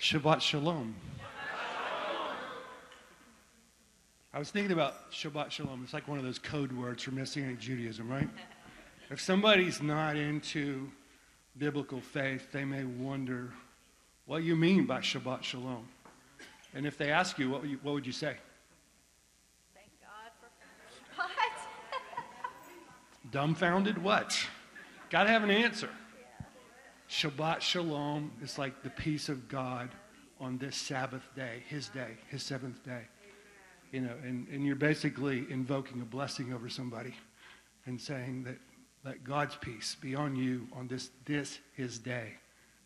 Shabbat Shalom. I was thinking about Shabbat Shalom. It's like one of those code words for Messianic Judaism, right? If somebody's not into biblical faith, they may wonder what you mean by Shabbat Shalom. And if they ask you, what would you say? Thank God for what? Dumbfounded? What? Got to have an answer. Shabbat Shalom is like the peace of God on this Sabbath day, his seventh day. You know, and you're basically invoking a blessing over somebody and saying that let God's peace be on you on this his day.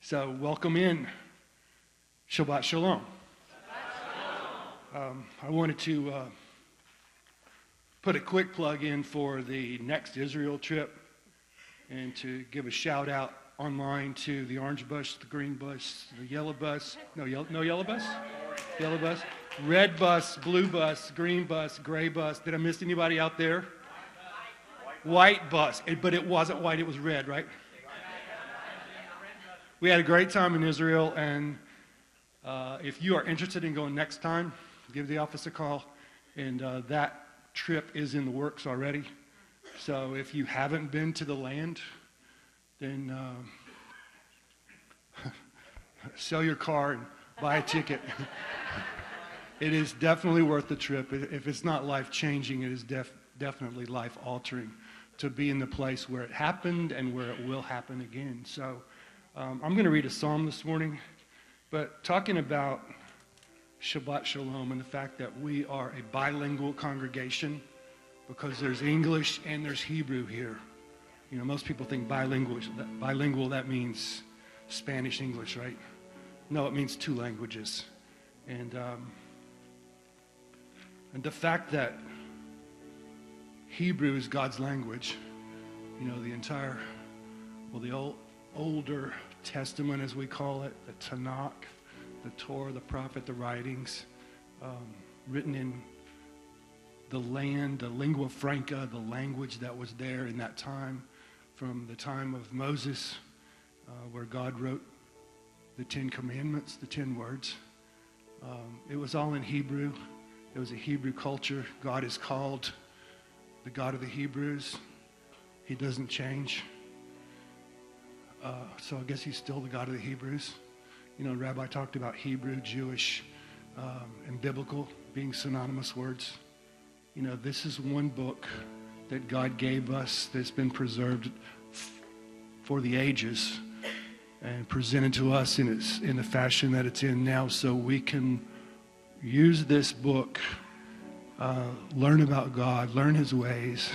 So welcome in Shabbat Shalom. I wanted to put a quick plug in for the next Israel trip and to give a shout out online to the orange bus, the green bus, the yellow bus. No yellow bus? Yellow bus. Red bus, blue bus, green bus, gray bus. Did I miss anybody out there? White bus. But it wasn't white, it was red, right? We had a great time in Israel, and if you are interested in going next time, give the office a call. And that trip is in the works already. So if you haven't been to the land, then sell your car and buy a ticket. It is definitely worth the trip. If it's not life-changing, it is definitely life-altering to be in the place where it happened and where it will happen again. So I'm going to read a psalm this morning, but talking about Shabbat Shalom and the fact that we are a bilingual congregation because there's English and there's Hebrew here. You know, most people think bilingual, that means Spanish, English, right? No, it means two languages. And the fact that Hebrew is God's language, you know, the older Testament, as we call it, the Tanakh, the Torah, the prophet, the writings, written in the land, the lingua franca, the language that was there in that time, from the time of Moses, where God wrote the 10 Commandments, the 10 words. It was all in Hebrew. It was a Hebrew culture. God is called the God of the Hebrews. He doesn't change. So I guess he's still the God of the Hebrews. You know, Rabbi talked about Hebrew, Jewish, and biblical being synonymous words. You know, this is one book that God gave us that's been preserved for the ages and presented to us in the fashion that it's in now, so we can use this book, learn about God, learn his ways,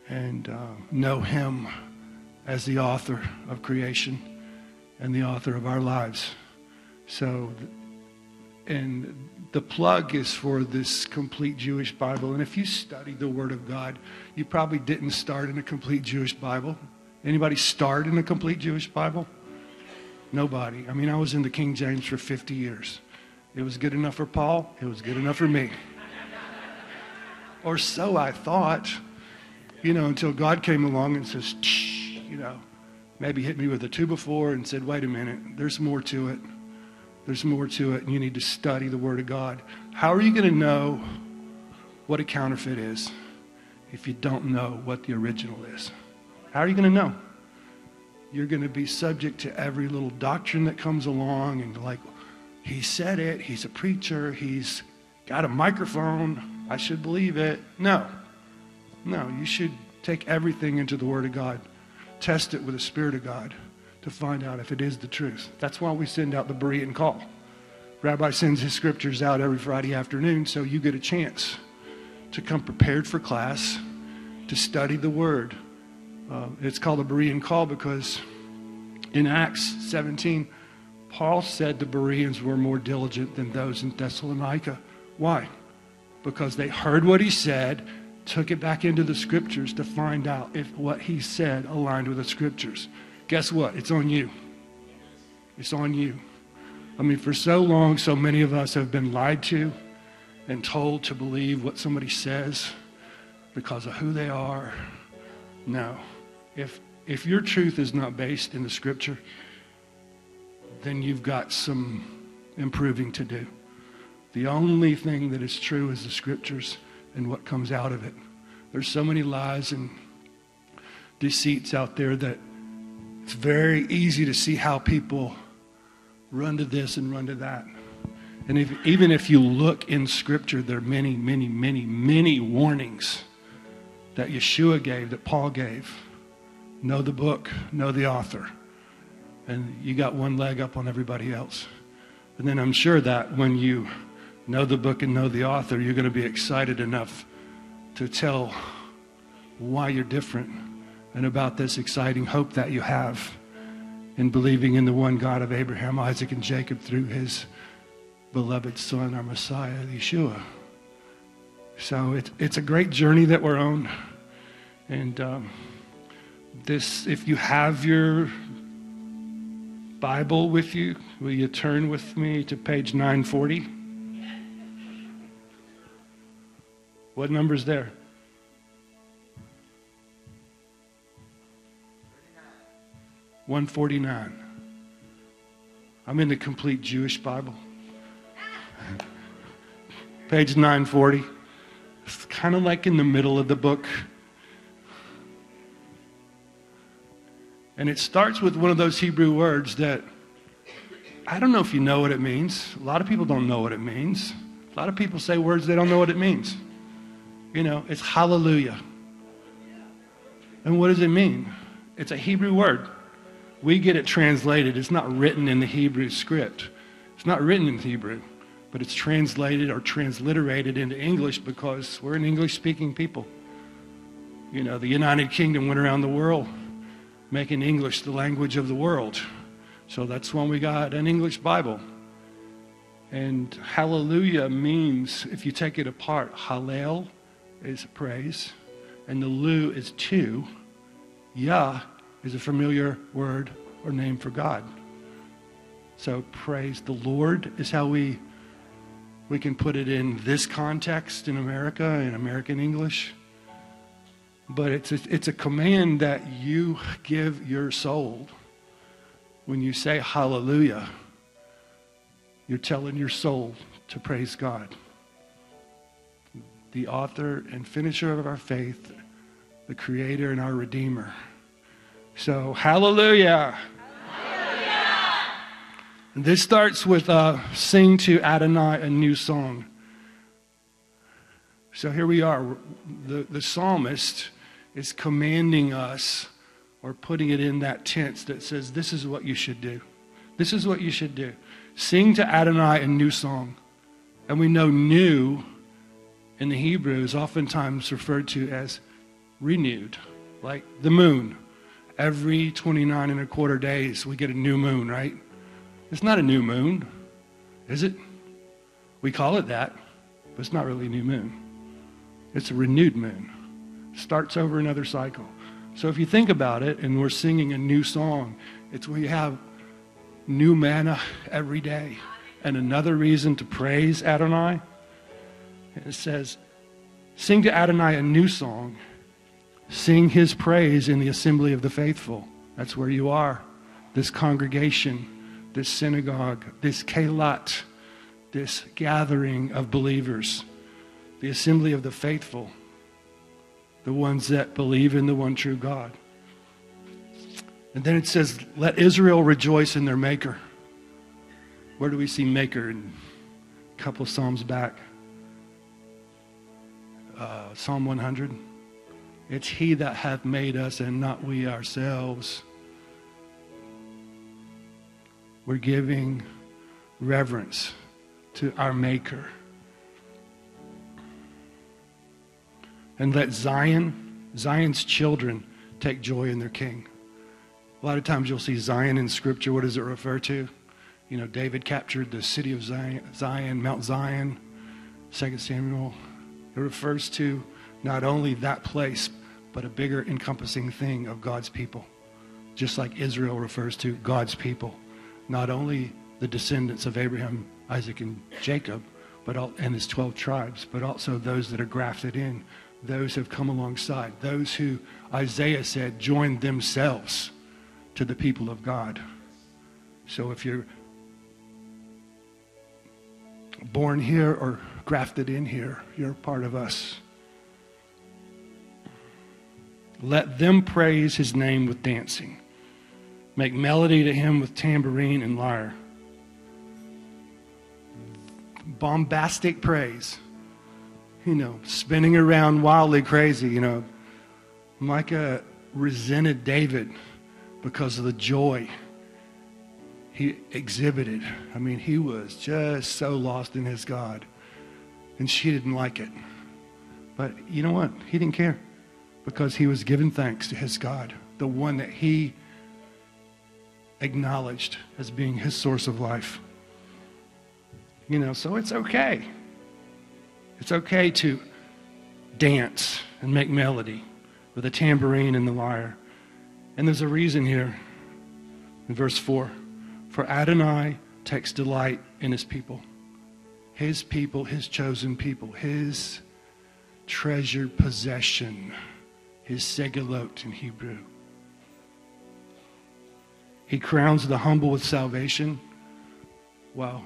and know him as the author of creation and the author of our lives. So, and the plug is for this complete Jewish Bible. And if you study the Word of God, you probably didn't start in a complete Jewish Bible. Anybody start in a complete Jewish Bible? Nobody. I mean, I was in the King James for 50 years. It was good enough for Paul. It was good enough for me. Or so I thought, you know, until God came along and says, you know, maybe hit me with a 2x4 and said, wait a minute, there's more to it. There's more to it, and you need to study the Word of God. How are you going to know what a counterfeit is if you don't know what the original is? How are you going to know? You're going to be subject to every little doctrine that comes along and like, he said it, he's a preacher, he's got a microphone, I should believe it. No, you should take everything into the Word of God. Test it with the Spirit of God to find out if it is the truth. That's why we send out the Berean call. Rabbi sends his scriptures out every Friday afternoon, so you get a chance to come prepared for class, to study the Word. It's called a Berean call because in Acts 17, Paul said the Bereans were more diligent than those in Thessalonica. Why? Because they heard what he said, took it back into the scriptures to find out if what he said aligned with the scriptures. Guess what? It's on you. It's on you. I mean, for so long, so many of us have been lied to and told to believe what somebody says because of who they are. No. If your truth is not based in the scripture, then you've got some improving to do. The only thing that is true is the scriptures and what comes out of it. There's so many lies and deceits out there that it's very easy to see how people run to this and run to that. And even if you look in Scripture, there are many, many, many, many warnings that Yeshua gave, that Paul gave. Know the book, know the author. And you got one leg up on everybody else. And then I'm sure that when you know the book and know the author, you're going to be excited enough to tell why you're different and about this exciting hope that you have in believing in the one God of Abraham, Isaac, and Jacob through his beloved Son, our Messiah, Yeshua. So it's a great journey that we're on. And if you have your Bible with you, will you turn with me to page 940? What number's there? 149. I'm in the complete Jewish Bible. Page 940. It's kind of like in the middle of the book. And it starts with one of those Hebrew words that I don't know if you know what it means. A lot of people don't know what it means. A lot of people say words they don't know what it means. You know, it's hallelujah. And what does it mean? It's a Hebrew word. We get it translated. It's not written in the Hebrew script. It's not written in Hebrew, but it's translated or transliterated into English because we're an English-speaking people. You know, the United Kingdom went around the world making English the language of the world. So that's when we got an English Bible. And hallelujah means, if you take it apart, hallel is praise, and the lu is to. Yah is a familiar word or name for God. So praise the Lord is how we can put it in this context in America, in American English. But it's a command that you give your soul. When you say hallelujah, you're telling your soul to praise God. The author and finisher of our faith, the creator and our redeemer. So, hallelujah. Hallelujah. And this starts with sing to Adonai a new song. So here we are. The psalmist is commanding us, or putting it in that tense that says, this is what you should do. This is what you should do. Sing to Adonai a new song. And we know new in the Hebrew is oftentimes referred to as renewed, like the moon. Every 29 and a quarter days, we get a new moon, right? It's not a new moon, is it? We call it that, but it's not really a new moon. It's a renewed moon. Starts over another cycle. So if you think about it, and we're singing a new song, it's we have new manna every day. And another reason to praise Adonai, it says, sing to Adonai a new song. Sing his praise in the assembly of the faithful. That's where you are. This congregation, this synagogue, this kelat, this gathering of believers. The assembly of the faithful. The ones that believe in the one true God. And then it says, let Israel rejoice in their maker. Where do we see maker? In a couple of Psalms back. Psalm 100. It's he that hath made us and not we ourselves. We're giving reverence to our maker. And let Zion's children take joy in their king. A lot of times you'll see Zion in Scripture. What does it refer to? You know, David captured the city of Zion, Mount Zion, 2 Samuel. It refers to not only that place, but a bigger encompassing thing of God's people. Just like Israel refers to God's people. Not only the descendants of Abraham, Isaac, and Jacob, and his 12 tribes, but also those that are grafted in. Those who have come alongside. Those who Isaiah said joined themselves to the people of God. So if you're born here or grafted in here, you're a part of us. Let them praise his name with dancing. Make melody to him with tambourine and lyre. Bombastic praise. Spinning around wildly crazy. Micah resented David because of the joy he exhibited. He was just so lost in his God. And she didn't like it. But you know what? He didn't care. Because he was giving thanks to his God. The one that he acknowledged as being his source of life. So it's okay. It's okay to dance and make melody with a tambourine and the lyre. And there's a reason here in verse 4. For Adonai takes delight in his people, his chosen people, his treasured possession, his segulot in Hebrew. He crowns the humble with salvation. Wow.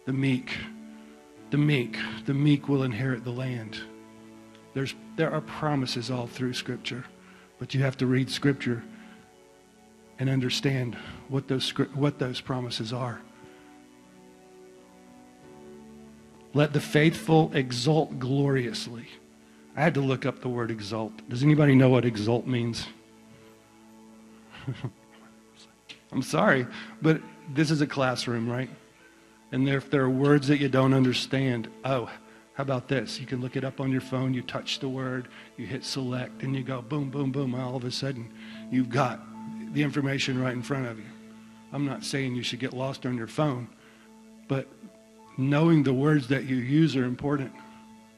The meek will inherit the land. There are promises all through Scripture, but you have to read Scripture and understand what those promises are. Let the faithful exult gloriously. I had to look up the word exult. Does anybody know what exult means? I'm sorry, but this is a classroom, right? And if there are words that you don't understand, how about this? You can look it up on your phone, you touch the word, you hit select, and you go boom, boom, boom. All of a sudden, you've got the information right in front of you. I'm not saying you should get lost on your phone, but knowing the words that you use are important.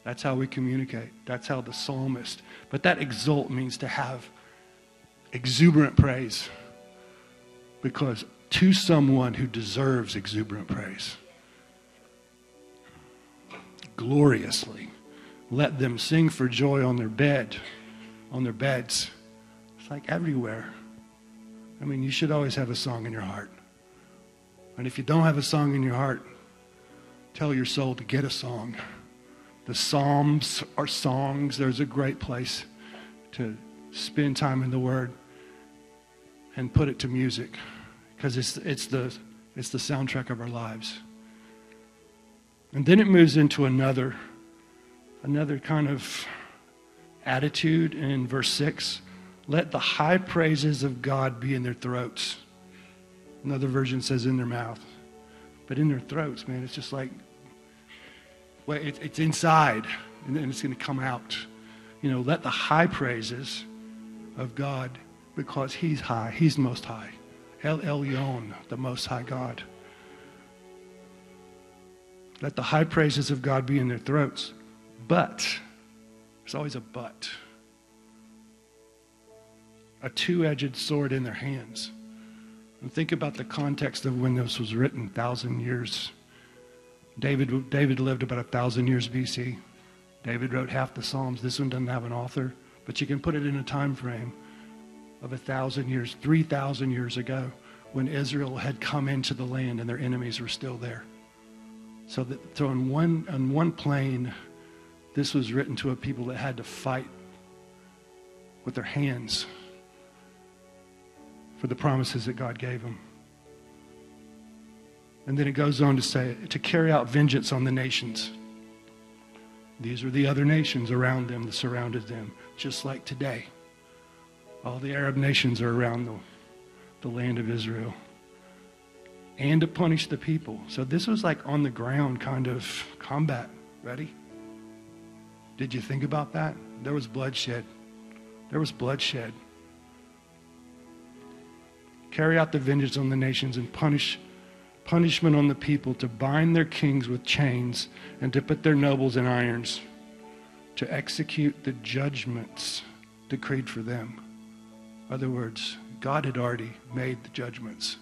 That's how we communicate. That's how the psalmist. But that exult means to have exuberant praise. Because to someone who deserves exuberant praise. Gloriously. Let them sing for joy on their beds. It's like everywhere. You should always have a song in your heart. And if you don't have a song in your heart, tell your soul to get a song. The Psalms are songs. There's a great place to spend time in the Word and put it to music, because it's the soundtrack of our lives. And then it moves into another kind of attitude in verse 6. Let the high praises of God be in their throats. Another version says in their mouth. But in their throats, man, it's just like, well, it's inside, and then it's going to come out. Let the high praises of God, because he's high, he's most high. El Elyon, the most high God. Let the high praises of God be in their throats. But, there's always a but. A two-edged sword in their hands. And think about the context of when this was written, 1,000 years. David lived about 1,000 years BC. David wrote half the Psalms. This one doesn't have an author, but you can put it in a time frame of 1,000 years, 3,000 years ago, when Israel had come into the land and their enemies were still there. So on one plane, this was written to a people that had to fight with their hands for the promises that God gave them. And then it goes on to say, to carry out vengeance on the nations. These are the other nations around them that surrounded them, just like today. All the Arab nations are around the land of Israel. And to punish the people. So this was like on the ground kind of combat. Ready? Did you think about that? There was bloodshed. There was bloodshed. Carry out the vengeance on the nations and punishment on the people, to bind their kings with chains and to put their nobles in irons, to execute the judgments decreed for them. In other words, God had already made the judgments.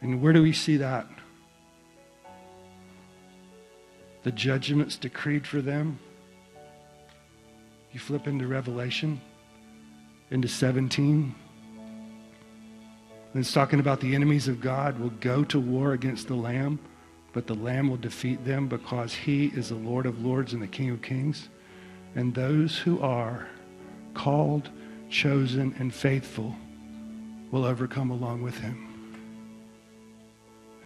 And where do we see that? The judgments decreed for them. You flip into Revelation, into 17. And it's talking about the enemies of God will go to war against the Lamb, but the Lamb will defeat them because he is the Lord of lords and the King of kings. And those who are called, chosen, and faithful will overcome along with him.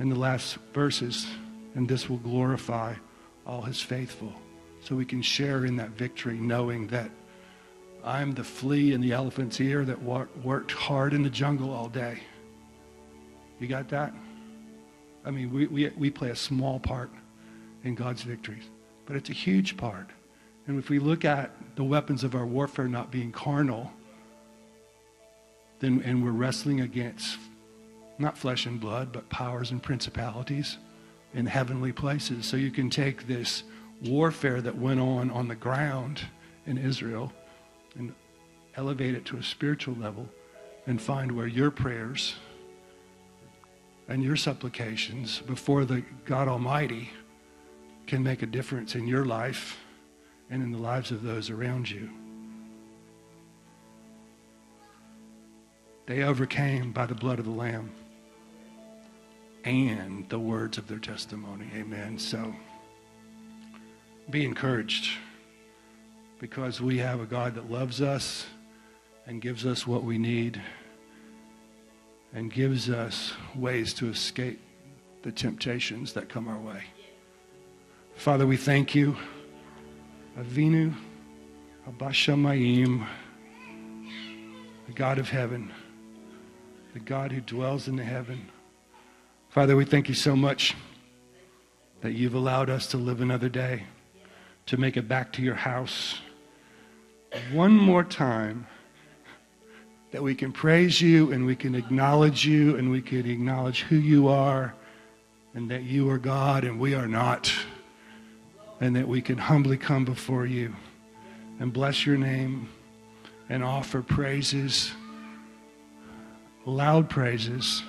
In the last verses, and this will glorify all his faithful. So we can share in that victory, knowing that I'm the flea in the elephant's ear that worked hard in the jungle all day. You got that? I mean, we play a small part in God's victories, but it's a huge part. And if we look at the weapons of our warfare not being carnal, and we're wrestling against not flesh and blood, but powers and principalities in heavenly places. So you can take this warfare that went on the ground in Israel and elevate it to a spiritual level and find where your prayers and your supplications before the God Almighty can make a difference in your life and in the lives of those around you. They overcame by the blood of the Lamb and the words of their testimony. Amen. So be encouraged, because we have a God that loves us and gives us what we need and gives us ways to escape the temptations that come our way. Father, we thank you. Avinu, Abba Shamayim, the God of heaven, the God who dwells in the heaven. Father, we thank you so much that you've allowed us to live another day, to make it back to your house one more time, that we can praise you and we can acknowledge you and we can acknowledge who you are and that you are God and we are not, and that we can humbly come before you and bless your name and offer praises, loud praises,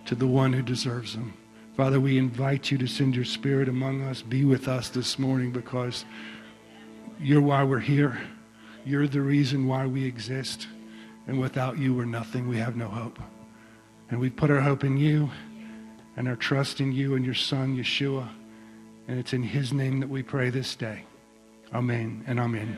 to the one who deserves them. Father, we invite you to send your Spirit among us. Be with us this morning, because you're why we're here. You're the reason why we exist. And without you, we're nothing. We have no hope. And we put our hope in you and our trust in you and your Son, Yeshua. And it's in his name that we pray this day. Amen and amen.